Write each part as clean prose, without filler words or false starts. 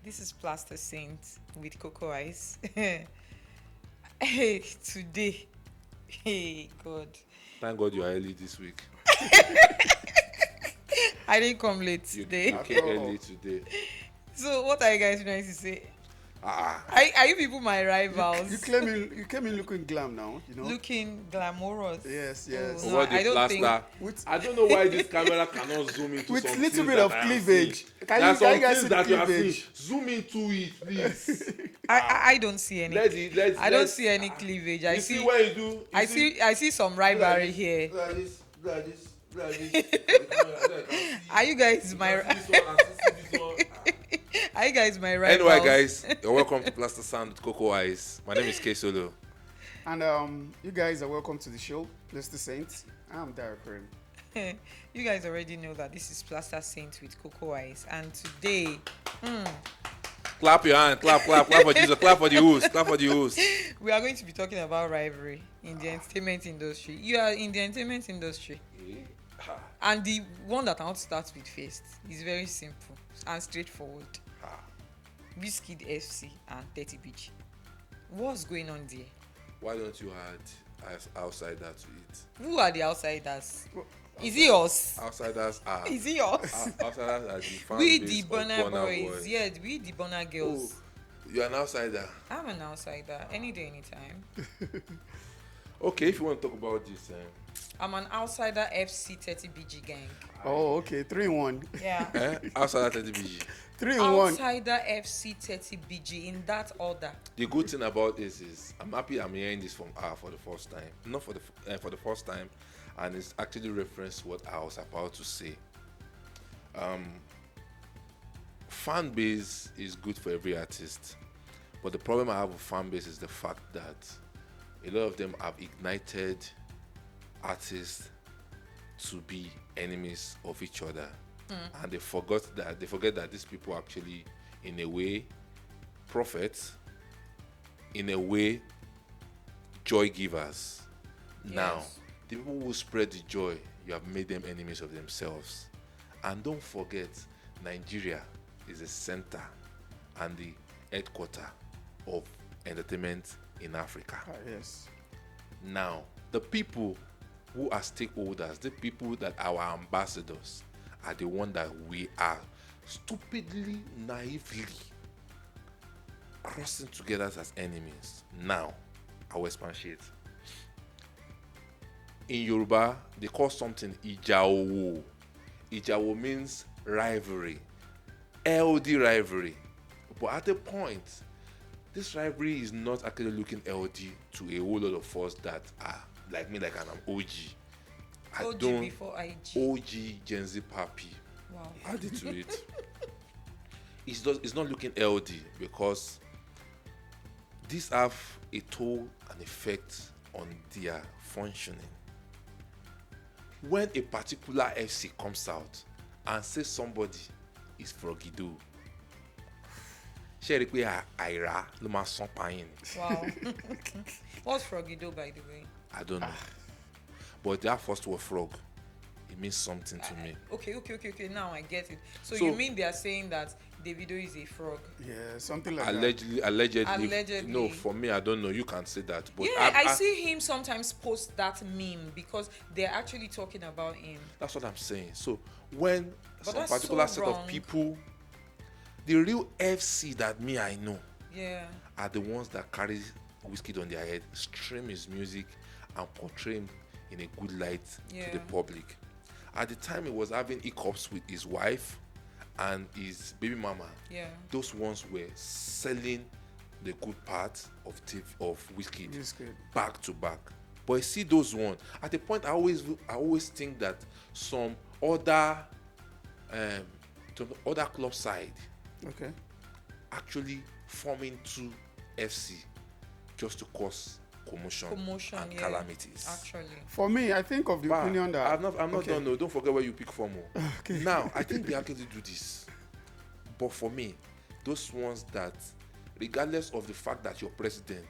This is Plaster Saint with Cocoa Ice. Hey, today, hey, God. Thank God you are early this week. I didn't come late You today. came early today. So, what are you guys trying to say? Ah, Are you people my rivals? You came in looking glam now, Looking glamorous. Yes, Oh, yes. no, what the I don't think. plaster. With I don't know why this camera cannot zoom into with some little things bit that of I am cleavage. seeing. Can There are you some guys see things the that you are seeing. cleavage? Zoom into it, please. I don't see any. I don't see any cleavage. I You see. what you do? I see some rivalry here. Look at this. Look at this. Look at this. Are you guys my? Are you guys my rivals? Anyway, guys, you're welcome to Plaster Sound with Cocoa Eyes. My name is K Solo. And you guys are welcome to the show, Plaster Saints. I'm Derek Rim. You guys already know that this is Plaster Saint with Cocoa Eyes, and today Clap your hand. Clap for Jesus. Clap for the host. Clap for the host. we are going to be talking about rivalry in the entertainment industry. You are in the entertainment industry, and the one that I want to start with first is very simple and straightforward. Wizkid FC and 30BG. What's going on there? Why don't you add as outsider to it? Who are the outsiders? Is it us? Outsiders are. Is it us? Outsiders are the fan We base the of Burner Burna boys. Yeah, we the Burner girls. Oh, you're an outsider. I'm an outsider. Any day, anytime. Okay, if you want to talk about this, I'm an outsider FC 30BG gang. Oh, okay. 3-1. Yeah. outsider 30BG. 3-1. Outsider FC 30BG in that order. The good thing about this is I'm happy I'm hearing this from her for the first time. Not for the first time, and it's actually referenced what I was about to say. Fan base is good for every artist, but the problem I have with fan base is the fact that a lot of them have ignited artists to be enemies of each other, and they forget that these people are actually, in a way, prophets, in a way, joy givers. Now, Yes. the people who spread the joy, you have made them enemies of themselves. And don't forget, Nigeria is the center and the headquarter of entertainment in Africa. Yes. Now, the people who are stakeholders, the people that are our ambassadors, are the one that we are stupidly, naively crossing together as enemies. Now, I will expatiate. In Yoruba, they call something Ijawo. Ijawo means rivalry, LD rivalry. But at the point, this rivalry is not actually looking LD to a whole lot of us that are like me, like I'm OG. I OG don't before IG. OG Gen Z Papi. Wow. Add it to it. It's not looking LD because these have a toll and effect on their functioning. When a particular FC comes out and says somebody is Frogido, ṣé rí pé àìrá ló máa san pààyàn ni? Wow. What's Frogido, by the way? I don't know. But that first word frog, it means something to me. Okay. Now I get it. So So- you mean they are saying that Davido is a frog? Yeah, something like Allegedly. Allegedly. No, for me, I don't know. You can say that. But Yeah, I see him sometimes post that meme because they're actually talking about him. That's what I'm saying. So when But some that's particular so set wrong. of people, the real FC that me I know, Yeah. are the ones that carry Wizkid on their head, stream his music, and portray him in a good light to the Yeah. public. At the time, he was having hiccups with his wife and his baby mama. Yeah. Those ones were selling the good part of Wizkid This kid. back to back. But you see those ones. At the point, I always think that some other club side Okay. actually forming two FC just to cause commotion and Yeah, calamities. actually. For me, I think of the Bah, opinion that I'm not okay. done. No, don't forget where you pick from. Now, I think they actually do this. But for me, those ones that, regardless of the fact that your president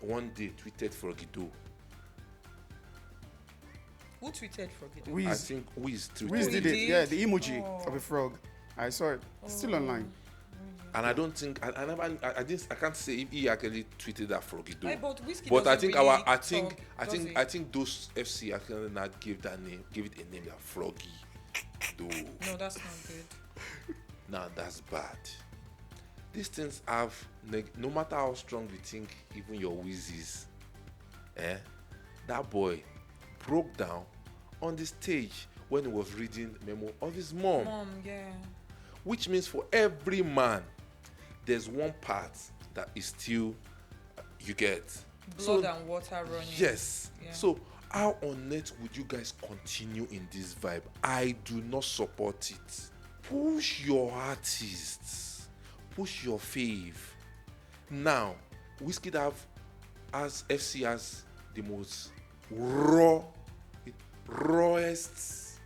one day tweeted for Guido, Who tweeted Frogido? I Wiz think Wiz tweeted. Wiz he did it. did? Yeah, the emoji Oh. of a frog. I saw it. It's still online. And I don't think I can't say if he actually tweeted that froggy though. Like, but Wizkid But I doesn't think really I think those FC actually not give it a name that froggy though. No, that's not good. Now that's bad. These things have no matter how strong you think even your Wizzies, that boy broke down on the stage when he was reading memo of his mom. Yeah. Which means for every man, there's one part that is still you get Blood and water running. Yes. Yeah. So how on earth would you guys continue in this vibe? I do not support it. Push your artists. Push your fave. Now, Wizkid as FC has the most rawest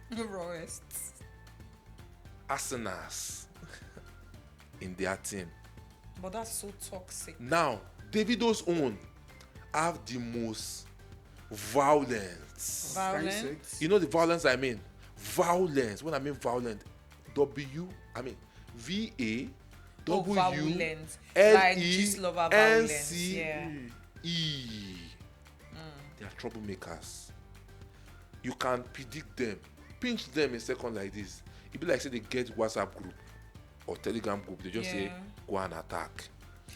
arsenals in their team. But that's so toxic. Now, Davido's own have the most violence. Violence. You know the violence I mean? Violence. When I mean violent, VA violence. Like just lover violence. Yeah. They are troublemakers. You can predict them, pinch them a second like this. It be like say they get WhatsApp group or Telegram group. They just say go and attack.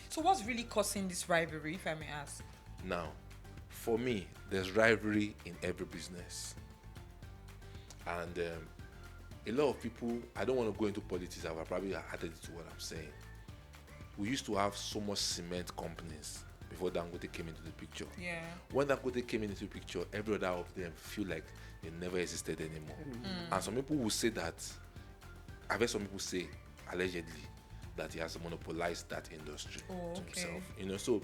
So what's really causing this rivalry, if I may ask? Now, for me, there's rivalry in every business, and a lot of people. I don't want to go into politics. I've probably added it to what I'm saying. We used to have so much cement companies before Dangote came into the picture. Yeah. When Dangote came into the picture, every other of them feel like they never existed anymore. And some people will say that. I've heard some people say, allegedly, that he has monopolized that industry to himself. You know, so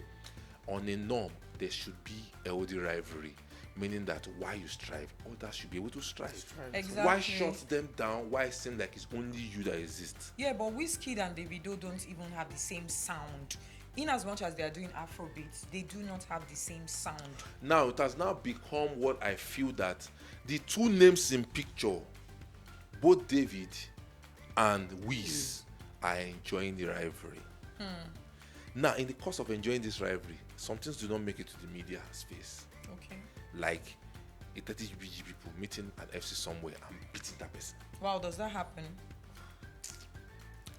on a norm, there should be a healthy rivalry, meaning that while you strive, others should be able to strive. Exactly. Why shut them down? Why it seems like it's only you that exists? Yeah, but Wizkid and Davido don't even have the same sound. In as much as they are doing Afrobeats, they do not have the same sound. Now it has now become what I feel that the two names in picture, both David and Wiz, are enjoying the rivalry. Now, in the course of enjoying this rivalry, some things do not make it to the media space. Okay. Like a 30 BG people meeting an FC somewhere and beating that person. Wow, does that happen?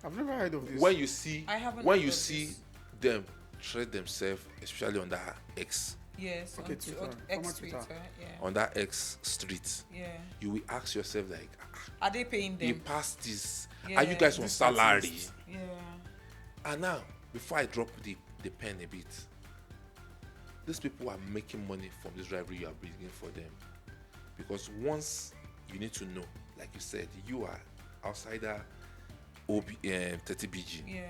I've never heard of this. When you see, I haven't when heard you of see this. them tread themselves, especially on that X, Yes. Okay, on Twitter. on Former X Twitter. Twitter. Yeah. on that X street, Yeah. you will ask yourself like, Are they paying he them? passed this. Yeah. Are you guys on This salary? artist. Yeah. And now, before I drop the pen a bit, these people are making money from this rivalry you are bringing for them. Because once you need to know, like you said, you are outsider 30 BG. Yeah.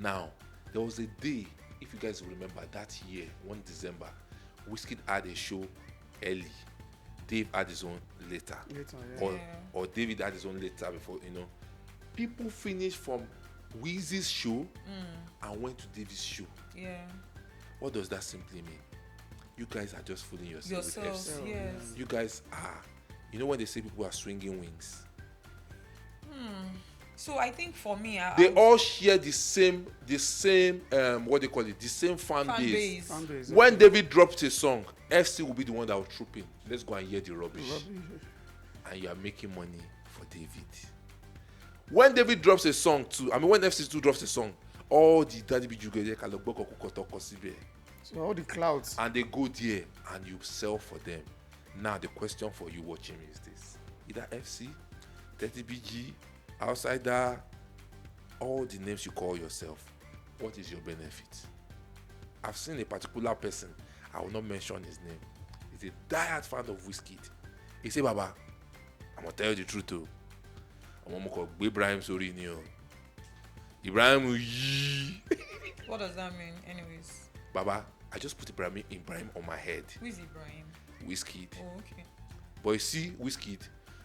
Now, there was a day, if you guys remember that year, 1 December, Wizkid had a show early. Dave had his own later. Or David had his own later before, you know. People finished from Wizzy's show and went to David's show. Yeah. What does that simply mean? You guys are just fooling yourselves with Yourselves, FC. yes. You guys are, you know when they say people are swinging wings? So I think for me, They all share the same what they call it, the same fan base. Fanbase, When okay. David drops a song, FC will be the one that will troop in. Let's go and hear the rubbish. And you are making money for David. When David drops a song too, when FC2 drops a song, all the daddy BG So all the clouds. and they go there and you sell for them. Now the question for you watching me is this: either FC, 30 BG, outsider, all the names you call yourself, what is your benefit? I've seen a particular person, I will not mention his name. He's a diehard fan of Wizkid. He said, Baba, I'm gonna tell you the truth too. I'm gonna call Ibrahim Sorini. Ibrahim yee. what does that mean, anyways? Baba, I just put Ibrahim on my head. Who is Ibrahim? Wizkid. Oh, okay. But you see, Wizkid,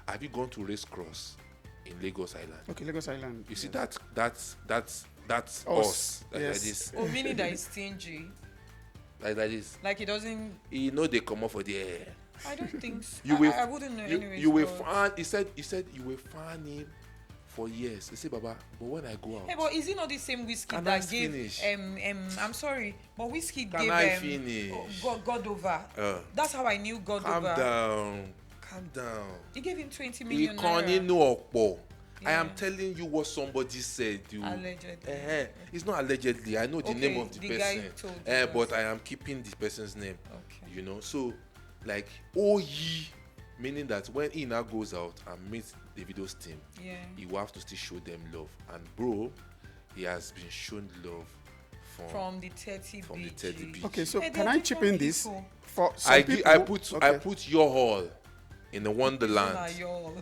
have you gone to Race Cross in Lagos Island? Okay, Lagos Island. You see yes. that's Us. us. Like Yes. this. Oh, meaning that he's stingy. Like this. Like he doesn't. He know they come up for the air. I don't think so. You will, I wouldn't know. Anyways, you will but- fan. He said you will fan him for years. They say, Baba, but when I go out, Hey, but is it not the same Wizkid Can that I gave finish? I'm sorry, but Wizkid Can gave I finish? God over. That's how I knew God Calm over. calm down. He gave him 20 million Ìkànnì naira. inú ọ̀pọ̀. I Yeah. am telling you what somebody said. Allegedly. It's not allegedly. I know the name of the the guy person. told you But I am keeping the person's name. Okay. You know, so like ye, meaning that when he now goes out and meets Davido's team, Yeah. he will have to still show them love. And bro, he has been shown love From the 30 from the BG. 30 BG. Okay, so Hey, can they're I chip in different this? people. For some I people, put your all in the Nah, wonderland y'all.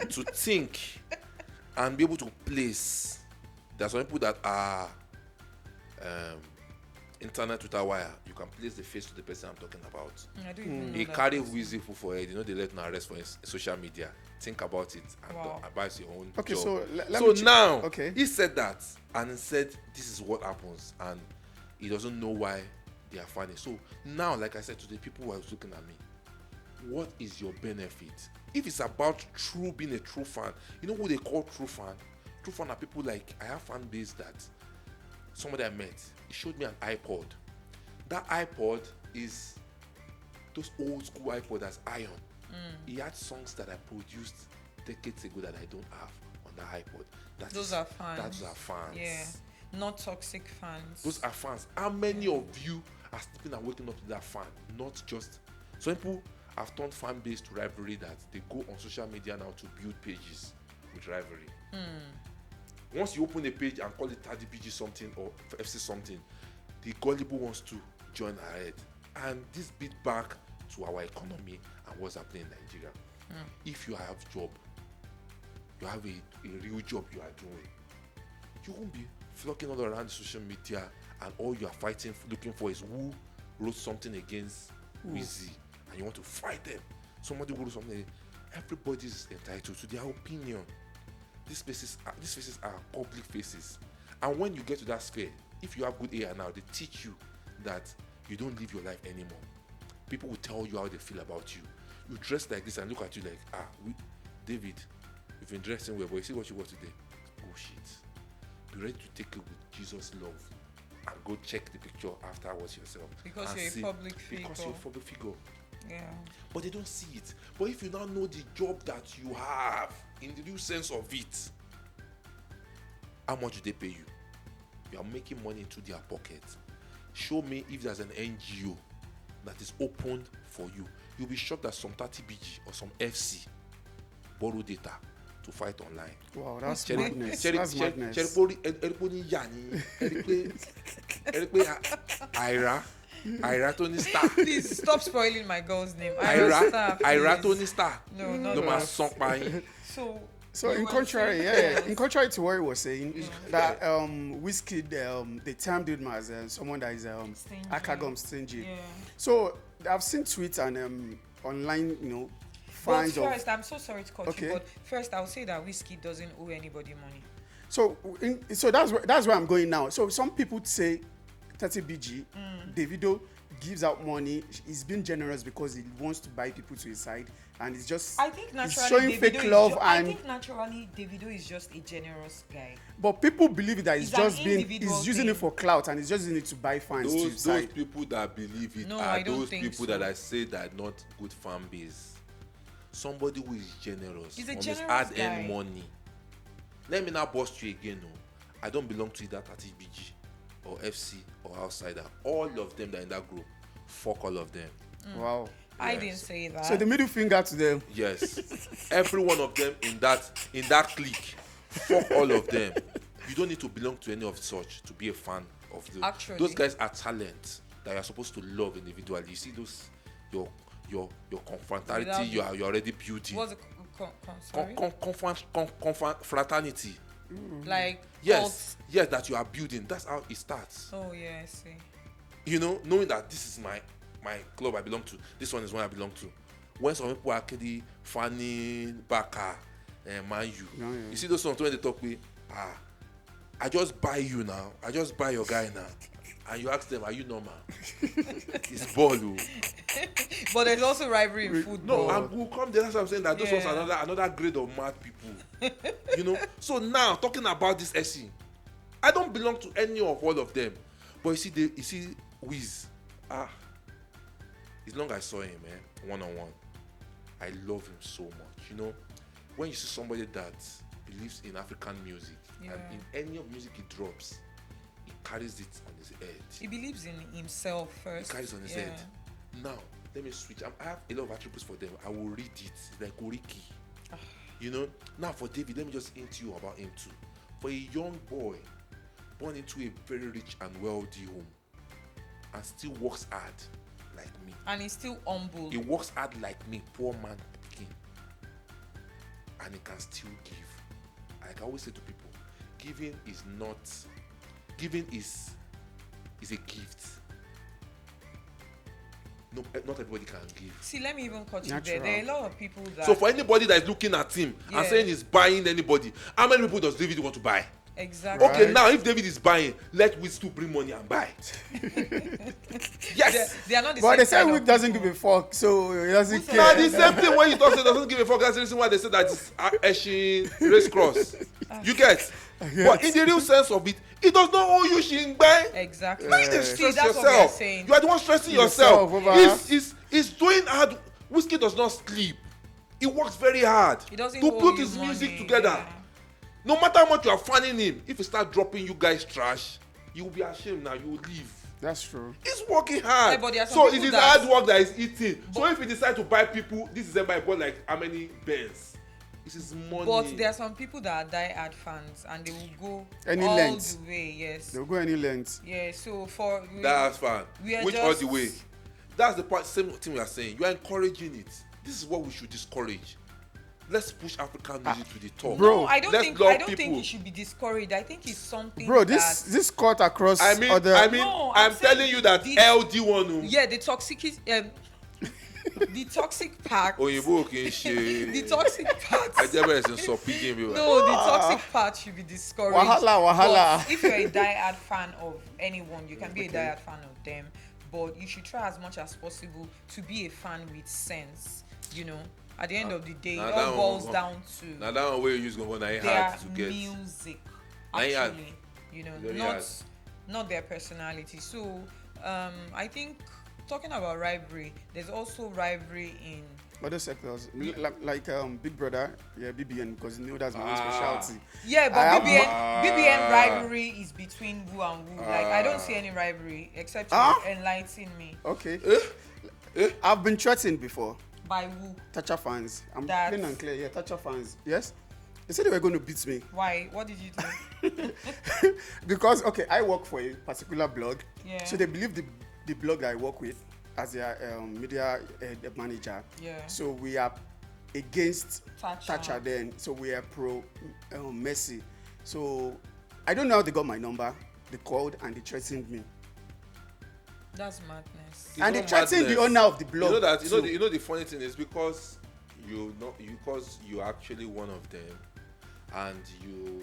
to think and be able to place. There are some people that are internet Twitter wire. You can place the face to the person I'm talking about. I don't even know He that carry person. Wizzy for head. You know they let no arrest for social media. Think about it and Wow. advise your own Okay, job. so let So me now okay. he said that and he said this is what happens and he doesn't know why they are funny. So now, like I said to the people who are looking at me, what is your benefit? If it's about being a true fan, you know who they call true fan? True fan are people like I have fan base that somebody I met, he showed me an iPod. That iPod is those old school iPod that's iron. He had songs that I produced decades ago that I don't have on the iPod. Those are fans. Those are fans. Yeah. Not toxic fans. Those are fans. How many of you are sleeping and waking up to that fan? Not just some people have turned fan base to rivalry that they go on social media now to build pages with rivalry. Once you open a page and call it 30 PG something or FC something, the gullible wants to join ahead. And this beat back to our economy and what's happening in Nigeria. If you have job, you have a real job you are doing, you won't be flocking all around the social media and all you are fighting looking for is who wrote something against Wizzy and you want to fight them. Somebody who wrote something. Everybody is entitled to their opinion. These faces are public faces, and when you get to that sphere, if you have good AI now, they teach you that you don't live your life anymore. People will tell you how they feel about you. You dress like this and look at you like, David, you've been dressing well, but you see what you wore today? Oh shit. Be ready to take it with Jesus' love and go check the picture afterwards yourself. Because you're a public figure. Because you're a public figure. Yeah. But they don't see it. But if you now know the job that you have in the real sense of it, how much do they pay you? You are making money into their pocket. Show me if there's an NGO that is opened for you. You'll be shocked that some 30 BG or some FC borrow data to fight online. Wow, that's madness. That's madness. Ira Tony Star. Please stop spoiling my girl's name. Ira Tony Star. No, not No, my that. song by So you in were contrary, saying- in contrary to what he was saying, that Wizkid, they termed him as someone that is Stingy. akagom stingy. Yeah. So I've seen tweets and online, But fans of. first, I'm so sorry to cut Okay. you, but first I'll say that Wizkid doesn't owe anybody money. So that's where I'm going now. So some people say 30 BG, Davido gives out money. He's being generous because he wants to buy people to his side, and it's just I think he's naturally showing Davido fake is love I and. think naturally Davido is just a generous guy. But people believe that It's an he's individual using thing. it for clout and he's just using it to buy fans to his Those side. people that believe it No, are I don't those think people so. that I say that are not good fan base. Somebody who is generous, He's a almost generous add guy. earn money. Let me now bust you again. No, I don't belong to either 30 BG or FC or outsider. All of them that are in that group, fuck all of them. Wow. I Yes. didn't say that. So the middle finger to them. Yes, every one of them in that clique, fuck all of them. You don't need to belong to any of such to be a fan of them. Actually. Those guys are talent that you're supposed to love individually. You see those your confrontality Without you're already building. What's Sorry? Fraternity. like Yes, yes, that you are building. That's how it starts. cults? Oh yeah, I see. You know, knowing that this is my club I belong to. This one is one I belong to. When some people are actually funny Baka and Man U, Yeah. you see those ones when they talk with I just buy you now. I just buy your guy now. and you ask them, are you normal? It's ball. Oh. But there's also rivalry in football. No, and we'll come there. That's what I'm saying. That those ones are another grade of mad people. You know. So now talking about this SE, I don't belong to any of all of them. But you see Wiz. As long as I saw him, one-on-one, I love him so much. You know, when you see somebody that believes in African music and in any of music he drops, he carries it on his head. He believes in himself first. He carries it on his head. Now, let me switch. I have a lot of attributes for them. I will read it. It's like Oriki. You know? Now, for David, let me just hint you about him too. For a young boy born into a very rich and wealthy home and still works hard like me. And he's still humble. He works hard like me, poor man king. And he can still give. Like I always say to people, giving is a gift. No, not everybody can give. See, let me even cut you there. There are a lot of people that. So for anybody that is looking at him and saying he's buying anybody, how many people does David want to buy? Exactly. Okay, now if David is buying, let Wizkid bring money and buy. Yes. They are not the but same. But they say Wick doesn't give a fuck, so he doesn't care. Now the same thing when you talk say doesn't give a fuck. That's the reason why they say that it's Eshin race cross. You get? Yes. But in the real sense of it, it does not owe you shingbai. Exactly. Why you stress that's yourself? What we are saying. You are the one stressing yourself. He's doing hard. Wizkid does not sleep. He works very hard to put his music together. Yeah. No matter how much you are fanning him, if he start dropping you guys trash, you will be ashamed now. You will leave. That's true. He's working hard. Yeah, so it is hard work that is eating. So if he decide to buy people, this is I bought like how many Benz? This is money. But there are some people that are die-hard fans and they will go any all length. The way. Yes. They'll go any length. Yeah. So for that's fine. Which all the way? That's the part. Same thing we are saying. You are encouraging it. This is what we should discourage. Let's push African music to the top. Bro, no, I don't think it should be discouraged. I think it's something. Bro, this cut across other. I'm telling you that LD one. Yeah, the toxic the toxic part. The toxic part. No, the toxic part should be discouraged. Wahala. But if you're a die-hard fan of anyone, you can be a die-hard fan of them. But you should try as much as possible to be a fan with sense. You know. At the end of the day, it all boils down to now that one way you use going their to get music, actually, you know, not their personality. So, I think talking about rivalry, there's also rivalry in other sectors, like Big Brother, BBN, because you know that's my own specialty. Yeah, but BBN rivalry is between who and who. Like I don't see any rivalry except you enlighten me. Okay. I've been threatened before. By who? Thatcher fans. I'm plain and clear. Yeah, Thatcher fans. Yes. They said they were going to beat me. Why? What did you do? Because I work for a particular blog. Yeah. So they believe the blog that I work with as their media manager. Yeah. So we are against Thatcher then. So we are pro Messi. So I don't know how they got my number. They called and they threatened me. That's madness. And they threatened the owner of the blog. You know that you know the funny thing is because you're actually one of them, and you.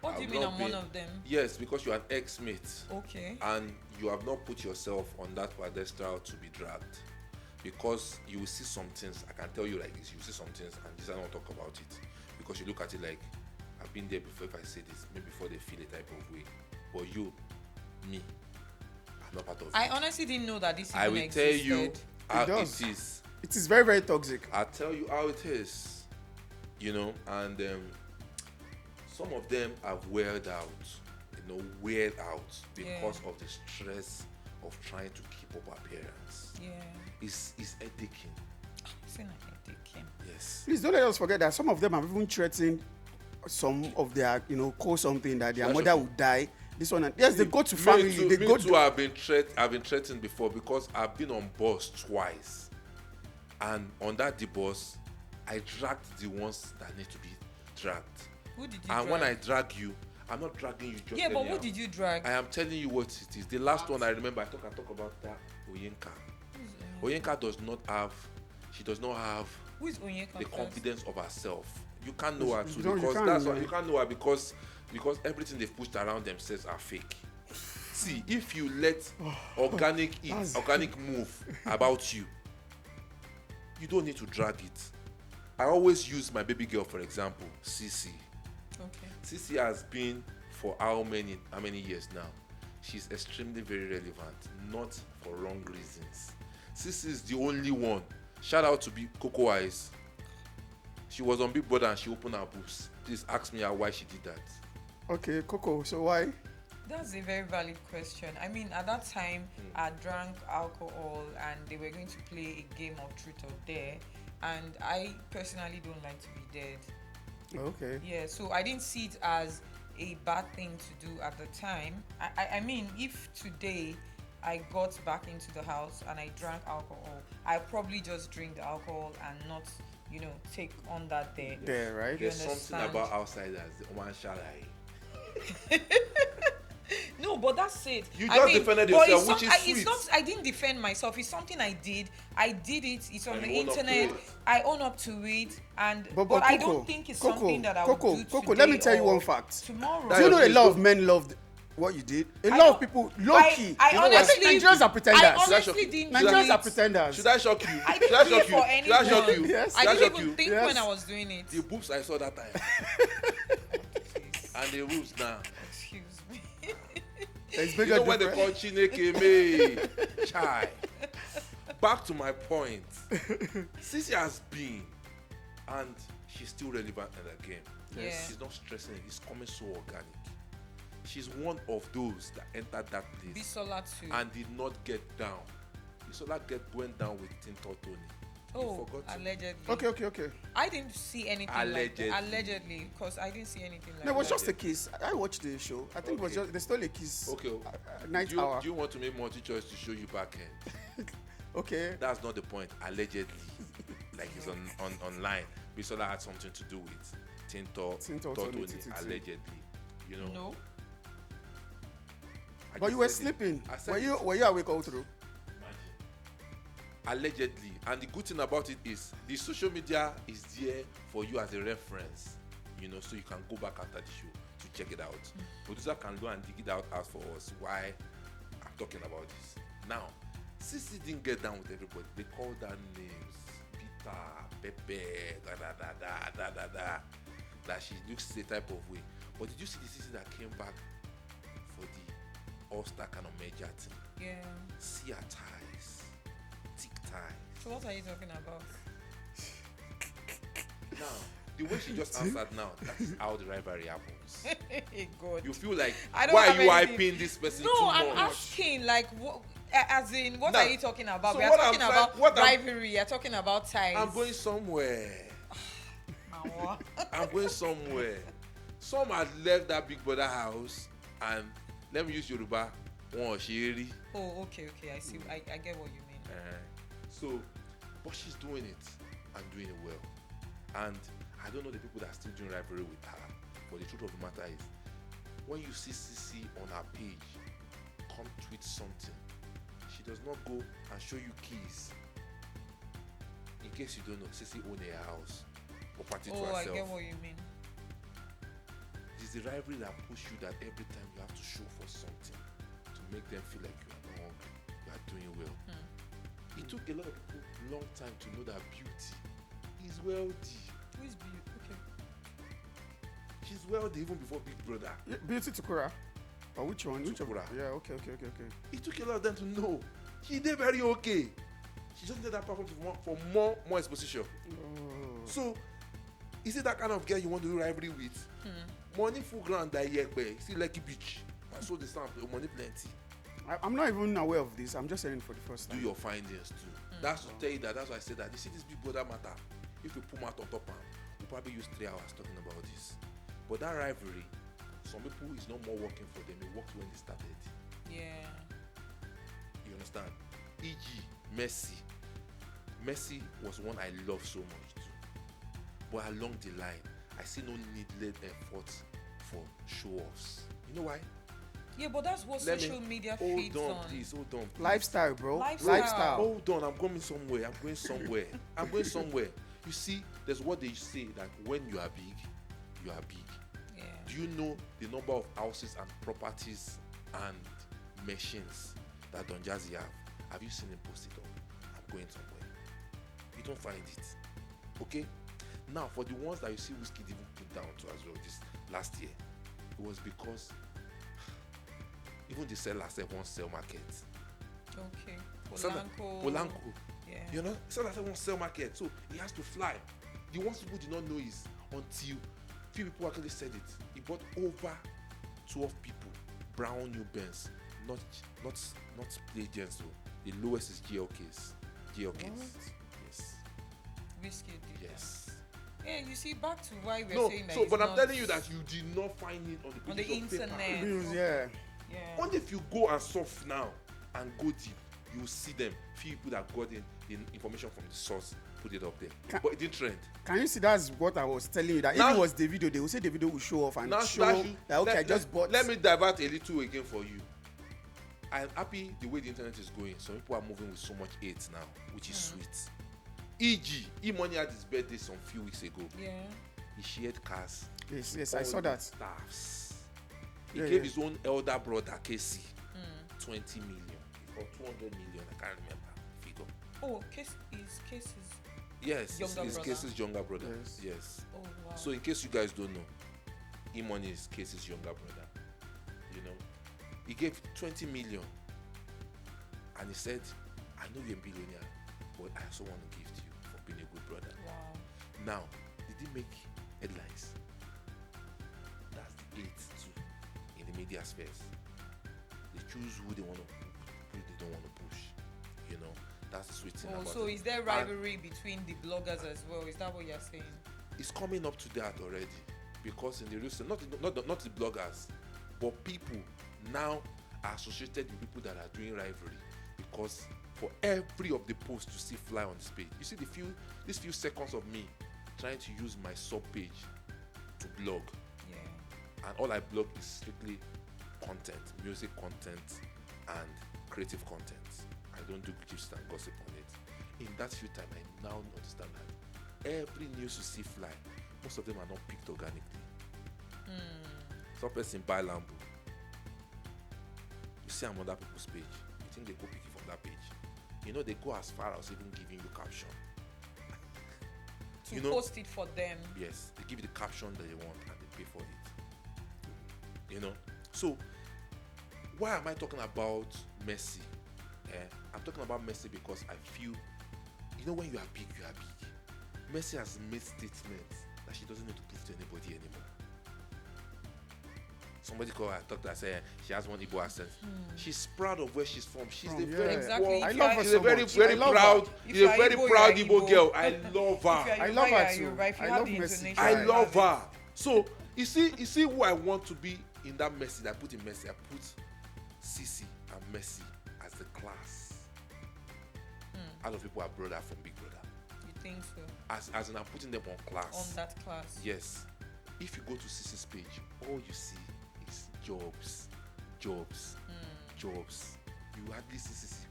What do you mean I'm one of them? Yes, because you're an ex-mate. Okay. And you have not put yourself on that pedestal to be dragged, because you will see some things. I can tell you like this: you see some things, and this I don't talk about it because you look at it like I've been there before. If I say this, maybe before they feel a type of way, but you, me. Not part of I honestly didn't know that this even existed. I will tell you how it is. It is very, very toxic. I'll tell you how it is. You know, and some of them have weared out. Because of the stress of trying to keep up appearance. Yeah. It's headaching. It's not headaching. Yes. Please don't let us forget that some of them have even threatened some of their, call something that their mother would die. This one, yes, they go to family. I've been threatened before because I've been on bus twice, and on that the bus, I dragged the ones that need to be dragged. Who did you drag? And when I drag you, I'm not dragging you just. Yeah, but who did you drag? I am telling you what it is. The last one I remember, I talk about that Oyenka. Oyenka does not have Who is Oyenka the confidence of herself. You can't know her too you can't know her because everything they've pushed around themselves are fake. See, if you let organic move about you, you don't need to drag it. I always use my baby girl, for example, cece. Okay. Cece has been for how many years now? She's extremely very relevant, not for wrong reasons. Cece is the only one. Shout out to Coco Eyes. She was on Big Brother and she opened her boobs. Please ask me why she did that. Okay, Coco, so why? That's a very valid question. I mean, at that time, I drank alcohol and they were going to play a game of truth or dare. And I personally don't like to be dead. Okay. Yeah, so I didn't see it as a bad thing to do at the time. I mean, if today I got back into the house and I drank alcohol, I'll probably just drink the alcohol and not, take on that dare. There, right? There's something about outsiders. One shall I? No, but that's it. You just defended yourself, which is it's sweet. not. I didn't defend myself. It's something I did. I did it. It's on And the you own up to internet. it. I own up to it, and But but I Coco, don't think it's Coco, something that I would do Coco, today let me tell you or one fact. tomorrow. Do you know a Please lot go. of men loved what you did? A I lot of don't- people, low key. I You know what? honestly- Nigerians are pretenders. I honestly Should I didn't. Nigerians do are it. pretenders. Should I shock you? I Should didn't I do shock it you? for Should I shock anyone. you? Yes. I Should I didn't shock even you? think Yes. when I was doing it. The boobs I saw that time. And the boobs now. Excuse me. There's You bigger know when they difference. call Chineke me? Chai. Back to my point. Cece has been, and she's still relevant in the game. Yeah. She's not stressing it. It's coming so organic. She's one of those that entered that place Bisola too. and did not get down. Bisola went down with Tinto Tony. You forgot to. Allegedly. Okay. I didn't see anything Allegedly. like that. Allegedly, because I didn't see anything like No, it was that. just a kiss. I watched the show. I think it was Okay. just, they stole a kiss. Okay. Night do hour. you want to make multi-choice to show you back end? Okay. That's not the point. Allegedly, like it's online. Bisola had something to do with Tinto Tony, Tony, allegedly. You know. No. I But just you were said it. sleeping. I said Were you awake all through? allegedly, and the good thing about it is the social media is there for you as a reference, so you can go back after the show to check it out. Producer can go and dig it out as for us why I'm talking about this. Now, Cece didn't get down with everybody. They called her names, Peter, Pepe, that she looks a type of way. But did you see the Cece that came back for the all-star kind of major thing? Yeah. See her ties, thick ties. So what are you talking about? Now, the way she just answered now, that's how the rivalry happens. God. You feel like, I don't why are have you anything. hyping this person No, too I'm much? asking like what? As in, what Now, are you talking about? so We are what I'm talking trying- about what I'm- rivalry. You're talking about ties. I'm going somewhere. Mawa. I'm going somewhere. Some had left that Big Brother house and let me use Yoruba. One Shiri. Oh, okay. I see. I get what you mean. So, but she's doing it and doing it well. And I don't know the people that are still doing rivalry with her. But the truth of the matter is, when you see cece on her page, come tweet something, she does not go and show you keys. In case you don't know, cece owns a house, property to Oh, I herself. get what you mean. It's the rivalry that push you that every time you have to show for something to make them feel like you are not hungry, you are doing well. It took a lot of people a long time to know that beauty is wealthy. Who is beauty? Okay. She's wealthy even before Big Brother. Yeah, Beauty Tukura. Or which one? Which Tukura. one? Yeah, okay. It took a lot of them to know she did very okay. She just did that platform for more exposition. Oh. So, is it that kind of girl you want to do rivalry with? Money full ground that year, see Lucky Beach. I saw the stamp, money plenty. I'm not even aware of this. I'm just hearing it for the first Do time. your findings too. That's to tell you that. That's why I said that. You see this Big Brother matter. If you put out on top, we'll probably use 3 hours talking about this. But that rivalry, some people is no more working for them. It worked when they started. Yeah. You understand? E.g. Messi. Messi was one I love so much too. But along the line, I see no needless effort for show-offs. You know why? Yeah, but that's what Let me- social media Hold feeds on, on. please. Hold on. Please. Lifestyle, bro. Lifestyle. Hold on, I'm going somewhere. I'm going somewhere. You see, there's what they say that when you are big, you are big. Yeah. Do you know the number of houses and properties and machines that Don Jazzy have you seen him post it up? I'm going somewhere. You don't find it. Okay? Now, for the ones that you see Wizkid even put down to as well this last year, it was because even the sellers won't sell market. Okay. Polanco. Yeah. You know, sellers won't sell market, so he has to fly. The ones people did not know is until few people actually said it. He bought over 12 people brown new Benz, not play gens. So the lowest is GLKs. Yes. Wizkid did Yes. that. Yeah, you see, back to why we're No, saying that. so it's but I'm not telling you that you did not find it on the pages of internet. paper. News, yeah. Yeah. Only if you go and surf now and go deep, you will see them. Few people that got the information from the source put it up there, but it didn't trend. Can you see that's what I was telling you, that Now, if it was Davido, they will say Davido will show off and Now, show that okay, I just bought. Let me divert a little again for you. I'm happy the way the internet is going. Some people are moving with so much hate now, which is sweet. E.g., E-Money had his birthday some few weeks ago. Yeah. He shared cars. Yes, I all saw the that. Staffs. He Yeah, gave yeah. his own elder brother cece 20 million or 200 million. I can't remember figure. Oh, cases. Yes, Younger it's brother. Case's younger brother. Yes. Oh wow. So in case you guys don't know, E-Money is Case's younger brother. You know, he gave 20 million, and he said, "I know you're a billionaire, but I also want to give to you for being a good brother." Wow. Now, did he make headlines? That's the hate too in the media spheres. They choose who they want to, who they don't want to push. You know, that's the sweet thing Oh, about so it. is there And rivalry between the bloggers as well? Is that what you're saying? it's coming up to that already, because in the recent, not the bloggers, but people now are associated with people that are doing rivalry, because for every of the posts you see fly on this page, you see these few seconds of me trying to use my sub page to blog, Yeah. and all I blog is strictly content, music content and creative content. I don't do gifs and gossip on it. In that few time, I now understand that every news you see fly, most of them are not picked organically. Some person buy Lambo, you see I'm on other people's page, you think they go pick it from that page. You know, they go as far as even giving you caption. To You know- post it for them. Yes, they give you the caption that they want and they pay for it. You know, so why am I talking about Messi? I'm talking about Messi because I feel, you know, when you are big, you are big. Messi has made statements that she doesn't need to prove to anybody anymore. Somebody called her, talked to her, said she has one Igbo accent. She's proud of where she's from. She's a very Exactly. poor- If I you love are- her she's so a very, much. very I love proud. her. If She's you a are very Igbo, proud you are Igbo Igbo. girl. I love If you are her. I Yoruba, love you her are too. Yoruba. If you I have love the Messi. intonation, I you love have it. her. So you see who I want to be in that Messi. I put in Messi. I put cece and Messi as the class. A lot of people are brother from Big Brother. You think so? As in I'm putting them on class. On that class. Yes. If you go to cece's page, all you see is jobs. You hardly see cece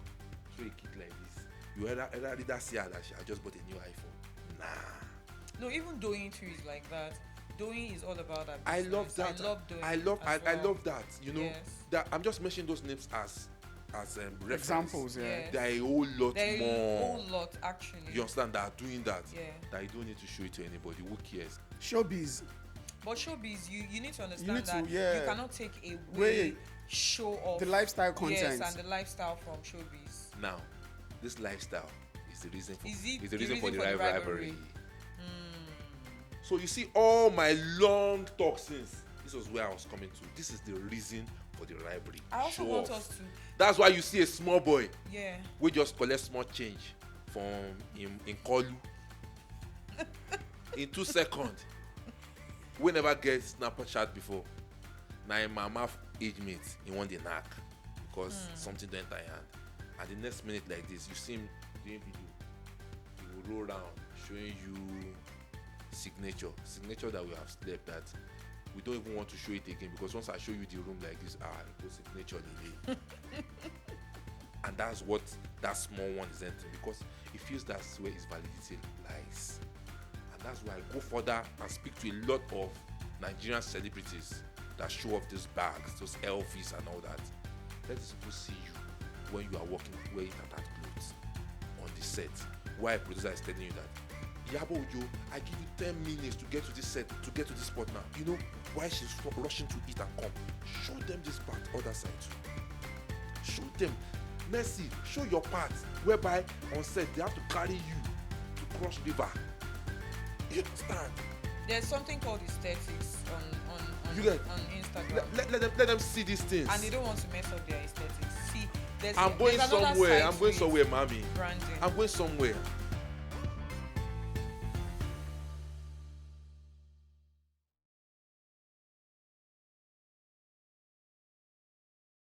throw a kid like this. You either see her that I just bought a new iPhone. Nah. No, even doing too is like that. Doing is all about that. I business. love that. I love doing. I well. love that. You know, Yes. that I'm just mentioning those names as reference. Examples, yeah. Yes. There are a whole lot There is a more. whole lot actually. You understand that are doing that? Yeah. That you don't need to show it to anybody. Who cares? Showbiz. But showbiz, you need to understand need to, that yeah. you cannot take away Wait. show off The lifestyle content. Yes, and the lifestyle from showbiz. Now, this lifestyle is the reason for Is it the reason for the rivalry. rivalry? So you see all my long talk since this was where I was coming to. This is the reason for the rivalry. I also Show want off. us to, That's why you see a small boy yeah. we just collect small change from in Kolu. In 2 seconds. We never get Snapchat before. Now in mama age mate, he want the knack because something don't enter hand. And the next minute like this, you see him doing video. He will roll around showing you signature that we have slept that we don't even want to show it again because once I show you the room like this, it was signature delay. And that's what that small one is entering because it feels that's where his validity lies. And that's why I go further and speak to a lot of Nigerian celebrities that show off these bags, those LVs and all that. let these people see you when you are walking wearing that clothes on the set. Why a producer is telling you that, Yabo Ojo, I give you 10 minutes to get to this set, to get to this spot now. You know why she's rushing to eat and come. Show them this part, other side too. Show them. Mercy, show your part, whereby on set they have to carry you to cross river. You understand? There's something called aesthetics on You get- Instagram. Let them see these things. And they don't want to mess up their aesthetics. See, I'm going there's another somewhere. side I'm to going it. somewhere, mommy. Branding. I'm going somewhere.